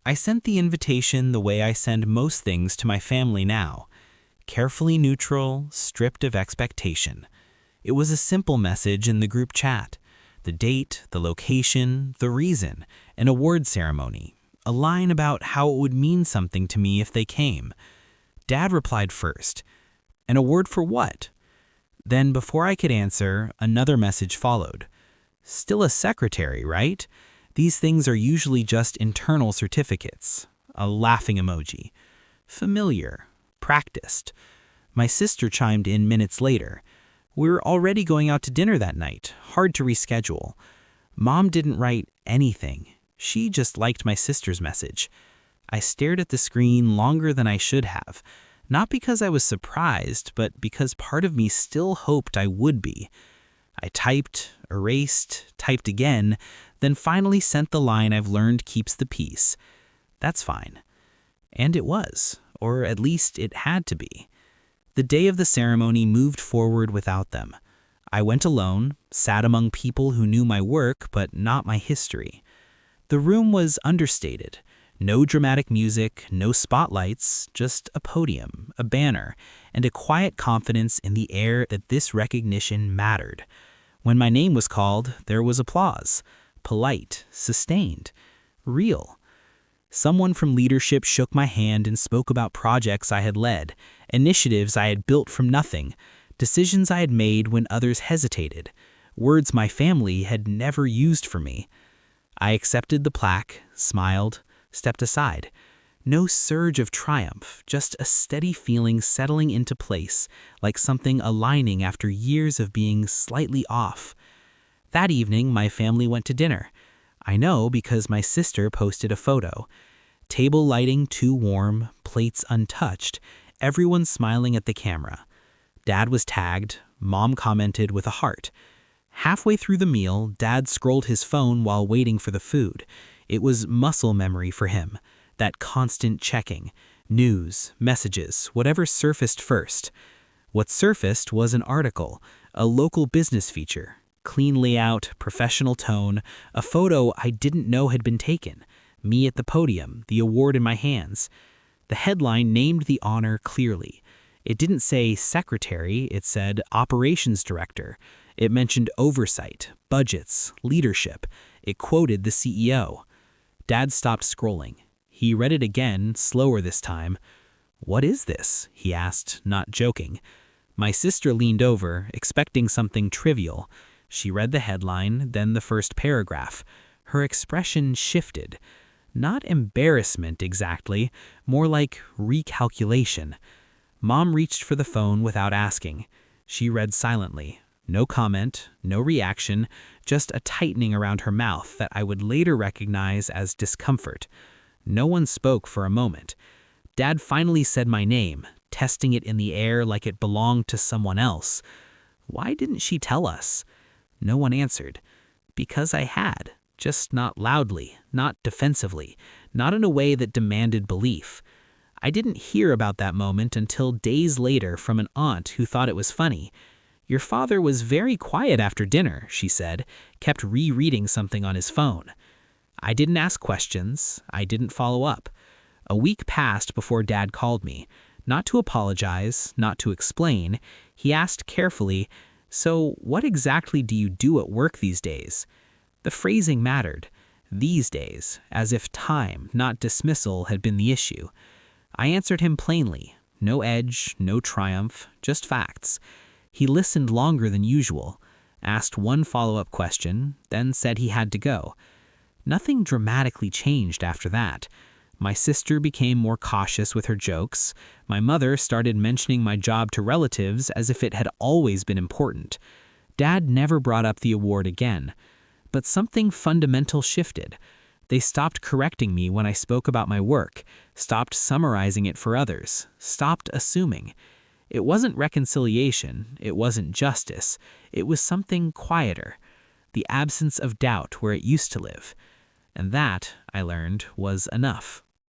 I sent the invitation the way I send most things to my family now, carefully neutral, stripped of expectation. It was a simple message in the group chat. The date, the location, the reason, an award ceremony, a line about how it would mean something to me if they came. Dad replied first. An award for what? Then, before I could answer, another message followed. Still a secretary, right? These things are usually just internal certificates. A laughing emoji. Familiar. Practiced. My sister chimed in minutes later. We're already going out to dinner that night. Hard to reschedule. Mom didn't write anything. She just liked my sister's message. I stared at the screen longer than I should have. Not because I was surprised, but because part of me still hoped I would be. I typed, erased, typed again, then finally sent the line I've learned keeps the peace. That's fine. And it was, or at least it had to be. The day of the ceremony moved forward without them. I went alone, sat among people who knew my work but not my history. The room was understated. No dramatic music, no spotlights, just a podium, a banner, and a quiet confidence in the air that this recognition mattered. When my name was called, there was applause. Polite, sustained, real. Someone from leadership shook my hand and spoke about projects I had led, initiatives I had built from nothing, decisions I had made when others hesitated, words my family had never used for me. I accepted the plaque, smiled, stepped aside. No surge of triumph, just a steady feeling settling into place, like something aligning after years of being slightly off. That evening, my family went to dinner. I know because my sister posted a photo. Table lighting too warm, plates untouched, everyone smiling at the camera. Dad was tagged, Mom commented with a heart. Halfway through the meal, Dad scrolled his phone while waiting for the food. It was muscle memory for him, that constant checking. News, messages, whatever surfaced first. What surfaced was an article, a local business feature. Clean layout, professional tone, a photo I didn't know had been taken. Me at the podium, the award in my hands. The headline named the honor clearly. It didn't say secretary, it said operations director. It mentioned oversight, budgets, leadership. It quoted the CEO. Dad stopped scrolling. He read it again, slower this time. "What is this?" he asked, not joking. My sister leaned over, expecting something trivial. She read the headline, then the first paragraph. Her expression shifted. Not embarrassment exactly, more like recalculation. Mom reached for the phone without asking. She read silently. No comment, no reaction, just a tightening around her mouth that I would later recognize as discomfort. No one spoke for a moment. Dad finally said my name, testing it in the air like it belonged to someone else. Why didn't she tell us? No one answered. Because I had, just not loudly, not defensively, not in a way that demanded belief. I didn't hear about that moment until days later from an aunt who thought it was funny. "Your father was very quiet after dinner," she said, kept rereading something on his phone. I didn't ask questions. I didn't follow up. A week passed before Dad called me. Not to apologize, not to explain. He asked carefully, "So what exactly do you do at work these days?" The phrasing mattered. These days, as if time, not dismissal, had been the issue. I answered him plainly. No edge, no triumph, just facts. He listened longer than usual, asked one follow-up question, then said he had to go. Nothing dramatically changed after that. My sister became more cautious with her jokes. My mother started mentioning my job to relatives as if it had always been important. Dad never brought up the award again. But something fundamental shifted. They stopped correcting me when I spoke about my work, stopped summarizing it for others, stopped assuming. It wasn't reconciliation, it wasn't justice, it was something quieter. The absence of doubt where it used to live. And that, I learned, was enough.